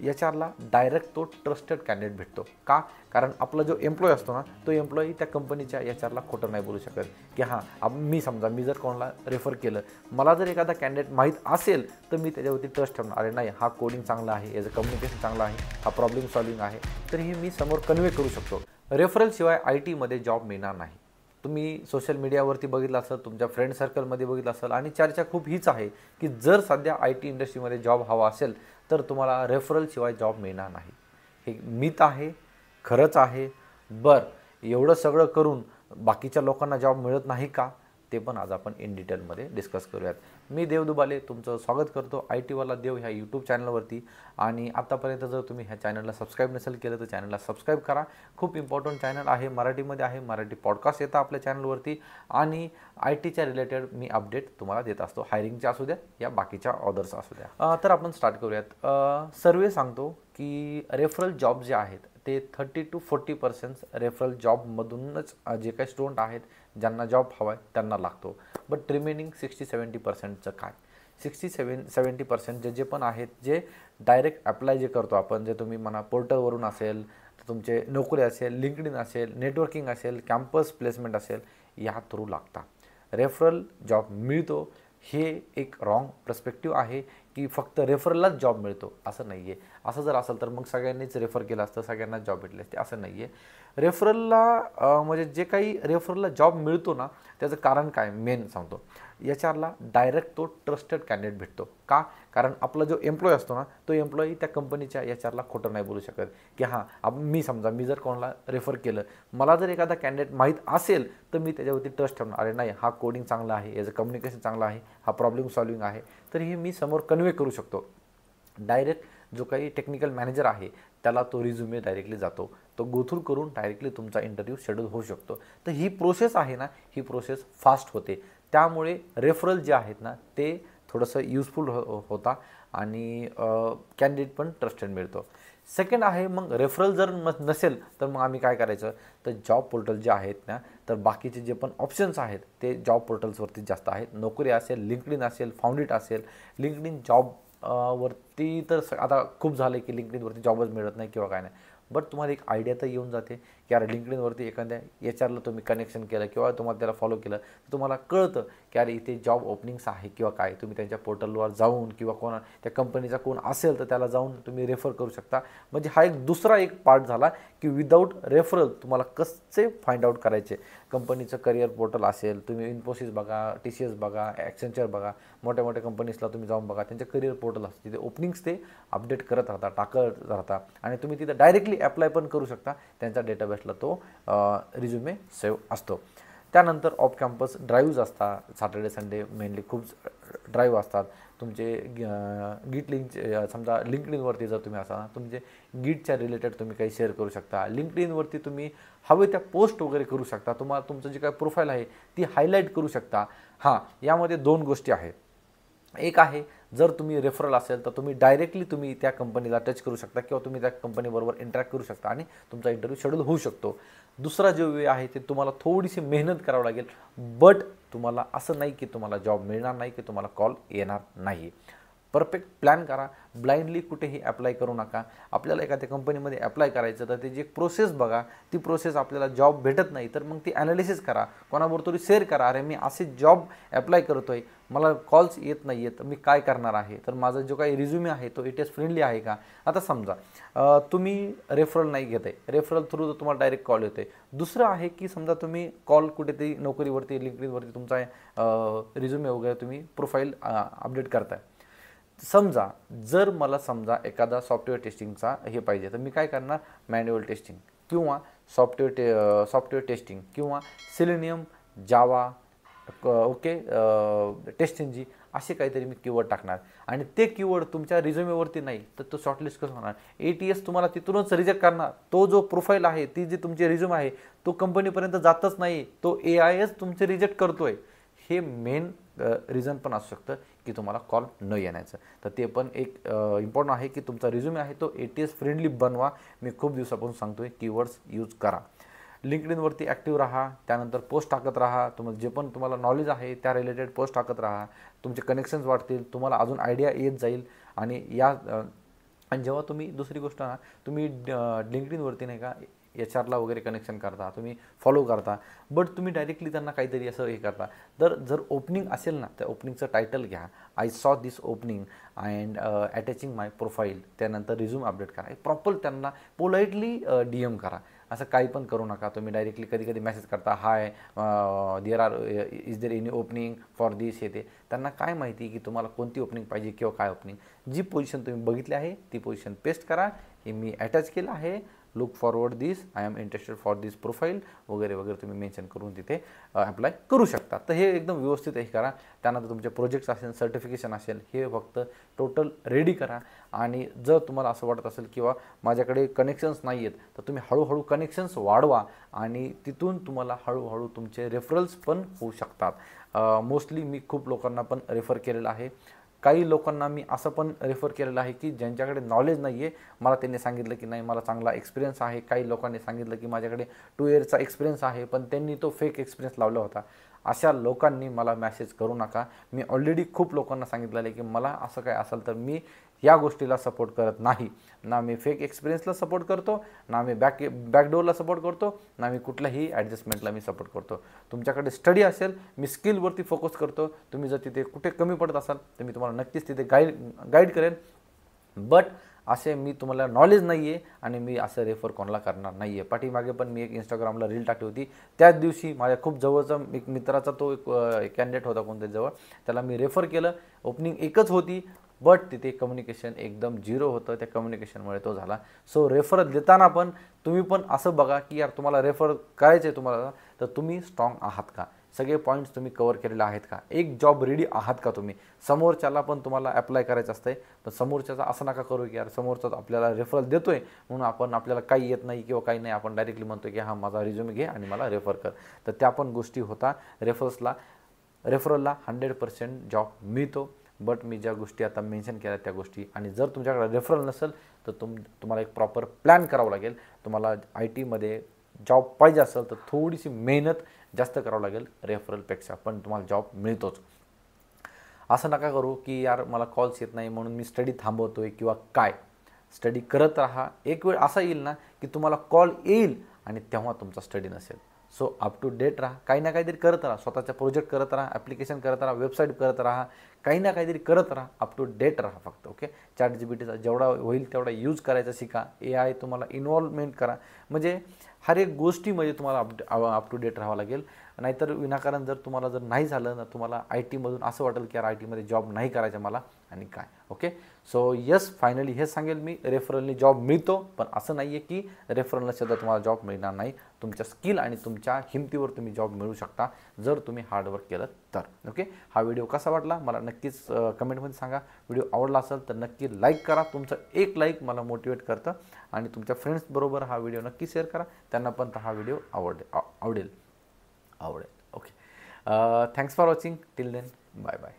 एचआरला direct तो trusted candidate भेटतो का? कारण आपला जो एम्प्लॉय असतो ना, तो एम्प्लॉई त्या कंपनीच्या एचआरला खोटं नाही बोलू शकत की हां मी जर कोणाला रेफर केलं, मला जर एखादा कॅन्डिडेट माहीत असेल तर मी त्याच्यावरती ट्रस्ट ठेवणार. अरे नाही, हा कोडिंग चांगला आहे, याचं कम्युनिकेशन चांगलं आहे, हा प्रॉब्लेम सॉल्विंग आहे, तर हे मी समोर कन्वे करू शकतो. रेफरलशिवाय IT मध्ये जॉब मिळणार नाही. तुम्ही सोशल मीडियावरती बघितलं असेल, तुमच्या फ्रेंड सर्कलमध्ये बघितलं असेल आणि चर्चा खूप हीच आहे की जर सध्या IT इंडस्ट्रीमध्ये जॉब हवा असेल तर तुम्हाला रेफरलशिवाय जॉब मिळणार नाही. हे मिथ आहे, खरंच आहे. एवढं सगळं करून बाकीच्या लोकांना जॉब मिळत नाही का? ते पण आज आपण इन डिटेलमध्ये डिस्कस करूयात. मी देव दुबाले तुमचं स्वागत करतो IT वाला देव ह्या यूट्यूब चॅनलवरती. आणि आत्तापर्यंत जर तुम्ही ह्या चॅनलला सबस्क्राईब नसेल केलं तर चॅनलला सबस्क्राईब करा. खूप इम्पॉर्टंट चॅनल आहे, मराठीमध्ये आहे, मराठी पॉडकास्ट येतं आपल्या चॅनलवरती आणि IT च्या रिलेटेड मी अपडेट तुम्हाला देत असतो, हायरिंगच्या असू द्या या बाकीच्या ऑर्डर्स असू द्या. तर आपण स्टार्ट करूयात. सर्वे सांगतो की रेफरल जॉब जे आहेत ते 30 to 40% रेफरल जॉबमधूनच जे काही स्टुडंट आहेत ज्यांना जॉब हवा आहे त्यांना लागतो. बट रिमेनिंग 60-70%चं काय? 60-70% जे पण आहेत, जे डायरेक्ट अप्लाय जे करतो आपण, जे तुम्ही म्हणा पोर्टलवरून असेल, तुमचे नोकरी असेल, लिंक्डइन असेल, नेटवर्किंग असेल, कॅम्पस प्लेसमेंट असेल, या थ्रू लागता. रेफरल जॉब मिळतो हे एक रॉंग पर्स्पेक्टिव्ह आहे की फक्त रेफरललाच जॉब मिळतो, असं नाही आहे. असं जर असेल तर मग सगळ्यांनीच रेफर केलं असतं, सगळ्यांनाच जॉब भेटले असते, असं नाही आहे. रेफरलला म्हणजे जे काही रेफरलला जॉब मिळतो ना, त्याचं कारण काय मेन सांगतो. एचआरला डायरेक्ट तो ट्रस्टेड कॅन्डिडेट भेटतो का? कारण आपला जो एम्प्लॉय असतो ना, तो एम्प्लॉई त्या कंपनीच्या एचआरला खोटं नाही बोलू शकत की हां मी जर कोणाला रेफर केलं, मला जर एखादा कॅन्डिडेट माहीत असेल तर मी त्याच्यावरती ट्रस्ट ठेवणार. अरे नाही, हा कोडिंग चांगला आहे, याचं कम्युनिकेशन चांगलं आहे, हा प्रॉब्लेम सॉल्विंग आहे, तर हे मी समोर कन्वे करू शकतो. डायरेक्ट जो काही टेक्निकल मॅनेजर आहे त्याला तो रिझ्युमे डायरेक्टली जातो, तो गो थ्रू करून डायरेक्टली तुमचा इंटरव्ह्यू शेड्यूल होऊ शकतो. तर ही प्रोसेस आहे ना, ही प्रोसेस फास्ट होते. त्यामुळे रेफरल जे आहेत ना ते थोडंसं युजफुल होता आणि कॅन्डिडेट पण ट्रस्टेड मिळतो. सेकंड आहे, मग रेफरल जर नसेल तर मग आम्ही काय करायचं, तर जॉब पोर्टल जे आहेत ना, तर बाकीचे जे पण ऑप्शन्स आहेत ते जॉब पोर्टल्सवरती जास्त आहेत. नोकरी असेल, लिंक्डइन असेल, फाउंडेड असेल. लिंक्डइन जॉब वरती तर आता खूप झालं की लिंक्डइनवरती जॉबच मिळत नाही किंवा काय नाही. बट तुम्हाला एक आयडिया तर येऊन जाते की अरे लिंक्डइनवरती एखाद्या एचआरला तुम्ही कनेक्शन केलं किंवा तुम्हाला त्याला फॉलो केलं तर तुम्हाला कळतं की अरे इथे जॉब ओपनिंग्स आहे किंवा काय. तुम्ही त्यांच्या पोर्टलवर जाऊन किंवा त्या कंपनीचा कोण असेल तर त्याला जाऊन तुम्ही रेफर करू शकता. म्हणजे हा दुसरा एक पार्ट झाला की विदाऊट रेफरल तुम्हाला कसे फाइंड आउट करायचे. कंपनीचं करिअर पोर्टल असेल, तुम्ही इन्फोसिस बघा, TCS बघा, ॲक्सेंचर बघा, मोठ्या मोठ्या कंपनीजला तुम्ही जाऊन बघा, त्यांचे करिअर पोर्टल असते, तिथे ओपनिंग्स ते अपडेट करत राहतात, टाकत राहतात आणि तुम्ही तिथं डायरेक्टली अप्लाय पण करू शकता. त्यांच्या डेटाबेसला तो रिझ्युमे सेव्ह असतो. त्यानंतर ऑफ कॅम्पस ड्राईव्ज असतात, सॅटर्डे संडे मेनली खूप ड्राईव्ह असतात. तुमचे गिट लिंक समजा लिंक्डइनवरती जर तुम्ही असा तुमचे गिटच्या रिलेटेड तुम्ही काही शेअर करू शकता. लिंक्डइनवरती तुम्ही हवे त्या पोस्ट वगैरे करू शकता. तुम्हाला तुमचं जे काही प्रोफाईल आहे ती हायलाईट करू शकता. हां, यामध्ये दोन गोष्टी आहेत. एक आहे, जर तुम्ही रेफरल असेल तर तुम्ही डायरेक्टली तुम्ही त्या कंपनीला टच करू शकता किंवा तुम्ही त्या कंपनीबरोबर इंटरॅक्ट करू शकता आणि तुमचा इंटरव्ह्यू शेड्यूल होऊ शकतो. दुसरा जो वे आहे ते तुम्हाला थोडीशी मेहनत करावं लागेल. बट तुम्हाला असं नाही की तुम्हाला जॉब मिळणार नाही, की तुम्हाला कॉल येणार नाही. परफेक्ट प्लॅन करा. ब्लाइंडली कुठेही अप्लाय करू नका. आपल्याला एखाद्या कंपनीमध्ये अप्लाय करायचं तर त्याची एक प्रोसेस बघा. ती प्रोसेस आपल्याला जॉब भेटत नाही तर मग ती ॲनालिसिस करा, कोणाबरोबर तरी शेअर करा. अरे मी असे जॉब अप्लाय करतो आहे, मला कॉल्स येत नाही आहेत, तर मी काय करणार आहे, तर माझा जो काही रिझ्युमे आहे तो ATS फ्रेंडली आहे का. आता समजा तुम्ही रेफरल नाही घेत आहे, रेफरल थ्रू तुम्हाला डायरेक्ट कॉल येतो आहे. दुसरं आहे की समजा तुम्ही कॉल कुठेतरी नोकरीवरती लिंक्डइनवरती तुमचा रिझ्युमे वगैरे तुम्ही प्रोफाईल अपडेट करताय. समजा जर मला एखादा सॉफ्टवेअर टेस्टिंगचा हे पाहिजे तर मी काय करणार, मॅन्युअल टेस्टिंग किंवा सॉफ्टवेअर टेस्टिंग किंवा सेलेनियम, जावा, ओके, टेस्ट इंजिन असे काहीतरी मी कीवर्ड टाकणार आणि ते कीवर्ड तुमच्या रिझ्युमेवरती नाही तर तो शॉर्टलिस्ट कसं होणार. ATS तुम्हाला तिथूनच रिजेक्ट करणार. तो जो प्रोफाईल आहे, ती जी तुमची रिझ्युम आहे तो कंपनीपर्यंत जातच नाही, तो AIच तुमचे रिजेक्ट करतोय. हे मेन रिझन पण असू शकतं की तुम्हाला कॉल न येण्याचं. तर ते पण एक इम्पॉर्टंट आहे की तुमचा रिझ्युमे आहे तो ATS फ्रेंडली बनवा. मी खूप दिवसापासून सांगतोय, कीवर्ड्स यूज करा. लिंक्डइनवरती ॲक्टिव्ह राहा, त्यानंतर पोस्ट टाकत राहा. तुम्हाला जे पण तुम्हाला नॉलेज आहे त्या रिलेटेड पोस्ट टाकत राहा. तुमचे कनेक्शन्स वाढतील, तुम्हाला अजून आयडिया येत जाईल आणि या आणि जेव्हा तुम्ही दुसरी गोष्ट ना, तुम्ही लिंक्डइनवरती नाही का HR ला वगैरे कनेक्शन करता, तुम्ही फॉलो करता, बट तुम्ही डायरेक्टली त्यांना काहीतरी असं हे करता. तर जर ओपनिंग असेल ना, त्या ओपनिंगचं टायटल घ्या, I saw this opening and attaching my profile, त्यानंतर रिझ्यूम अपडेट करा, प्रॉपर त्यांना पोलाइटली DM करा. असं काही पण करू नका. तुम्ही डायरेक्टली कधी कधी मेसेज करता, hi there are is there any opening for this, हे ते. त्यांना काय माहिती की तुम्हाला कोणती ओपनिंग पाहिजे किंवा काय ओपनिंग. जी पोझिशन तुम्ही बघितली आहे ती पोझिशन पेस्ट करा, हे मी अटॅच केलं आहे, look forward this, I am interested for this profile वगैरे वगैरे तुम्ही मेन्शन करून तिथे अप्लाय करू शकता. तर हे एकदम व्यवस्थित हे करा. त्यानंतर तुमचे प्रोजेक्ट्स असेल, सर्टिफिकेशन असेल, हे फक्त टोटल रेडी करा. आणि जर तुम्हाला असं वाटत असेल किंवा माझ्याकडे कनेक्शन्स नाही आहेत, तर तुम्ही हळूहळू कनेक्शन्स वाढवा आणि तिथून तुम्हाला हळूहळू तुमचे रेफरल्स पण होऊ शकतात. मोस्टली मी खूप लोकांना पण रेफर केलेलं आहे. काही लोकांना मी असं पण रेफर केलेलं आहे की ज्यांच्याकडे नॉलेज नाही आहे, मला त्यांनी सांगितलं की नाही मला चांगला एक्सपिरियन्स आहे. काही लोकांनी सांगितलं की माझ्याकडे 2 इयर्सचा एक्सपिरियन्स आहे, पण त्यांनी तो फेक एक्सपिरियन्स लावला होता. अशा लोकांनी मला मेसेज करू नका. मी ऑलरेडी खूप लोकांना सांगितलेलं आहे की मला असं काय असेल तर मी या गोष्टीला सपोर्ट करत नाही. ना मी फेक एक्सपिरियन्सला सपोर्ट करतो, ना मी बॅकडोअरला सपोर्ट करतो, ना मी कुठल्याही ॲडजस्टमेंटला मी सपोर्ट करतो. तुमच्याकडे स्टडी असेल, मी स्किलवरती फोकस करतो. तुम्ही जर तिथे कुठे कमी पडत असाल तर मी तुम्हाला नक्कीच तिथे गाईड करेन. बट असे मी तुम्हाला नॉलेज नाही आहे आणि मी असं रेफर कोणाला करणार नाही आहे. पाठीमागे पण मी एक इंस्टाग्रामला रील टाकली होती. त्याच दिवशी माझ्या खूप जवळचा एक मित्राचा तो एक कॅन्डिडेट होता कोणत्या जवळ, त्याला मी रेफर केलं. ओपनिंग एकच होती, बट तिथे कम्युनिकेशन एकदम 0 होतं. त्या कम्युनिकेशनमुळे तो झाला. सो रेफर देताना पण तुम्ही पण असं बघा की यार तुम्हाला रेफर करायचं आहे तुम्हाला, तर तुम्ही स्ट्रॉंग आहात का, सगळे पॉईंट्स तुम्ही कवर केलेले आहेत का, एक जॉब रेडी आहात का तुम्ही. समोरच्याला पण तुम्हाला अप्लाय करायचं असतंय, पण समोरच्याचा असं नका करू की यार समोरचा आपल्याला रेफरल देतोय म्हणून आपल्याला काही येत नाही किंवा काही नाही, आपण डायरेक्टली म्हणतो की हां माझा रिझ्यूम घे आणि मला रेफर कर. तर त्या पण गोष्टी होता. रेफरलला 100% जॉब मिळतो. बट मी ज्या गोष्टी आता मेन्शन केल्या त्या गोष्टी, आणि जर तुमच्याकडे रेफरल नसेल तर तुम्हाला एक प्रॉपर प्लॅन करावं लागेल. तुम्हाला IT मध्ये जॉब पाहिजे असेल तर थोडीशी मेहनत जास्त करावं लागेल रेफरलपेक्षा, पण तुम्हाला जॉब मिळतोच. असं नका करू की यार मला कॉल्स येत नाही म्हणून मी स्टडी थांबवतोय किंवा काय. स्टडी करत राहा. एक वेळ असा येईल ना की तुम्हाला कॉल येईल आणि तेव्हा तुमचा स्टडी नसेल. सो अप टू डेट राहा, काही ना काहीतरी करत राहा, स्वतःचा प्रोजेक्ट करत राहा, ॲप्लिकेशन करत राहा, वेबसाईट करत राहा, काही ना काहीतरी करत राहा. अप टू डेट राहा फक्त. ओके. ChatGPTचा जेवढा होईल तेवढा यूज करायचा शिका. AI तुम्हाला इन्व्हॉल्वमेंट करा. म्हणजे हर एक गोष्टीमध्ये तुम्हाला अप टू डेट राहावं लागेल. नाहीतर विनाकारण जर तुम्हाला जर नाही झालं ना, तुम्हाला IT मधून असं वाटेल की यार IT मध्ये जॉब नाही करायचा मला आणि काय. ओके. सो येस, फायनली हेच सांगेल मी, रेफरलनी जॉब मिळतो, पण असं नाही आहे की रेफरल नसेल तर तुम्हाला जॉब मिळणार नाही. तुमच्या स्किल आणि तुमच्या हिमतीवर तुम्ही जॉब मिळू शकता जर तुम्ही हार्डवर्क केलं तर. ओके. हा व्हिडिओ कसा वाटला मला नक्कीच कमेंटमध्ये सांगा. व्हिडिओ आवडला असेल तर नक्की लाईक करा. तुमचं एक लाईक मला मोटिवेट करतं. आणि तुमच्या फ्रेंड्सबरोबर हा व्हिडिओ नक्की शेअर करा, त्यांना पण हा व्हिडिओ आवडेल. Okay. Thanks for watching. Till then, bye bye.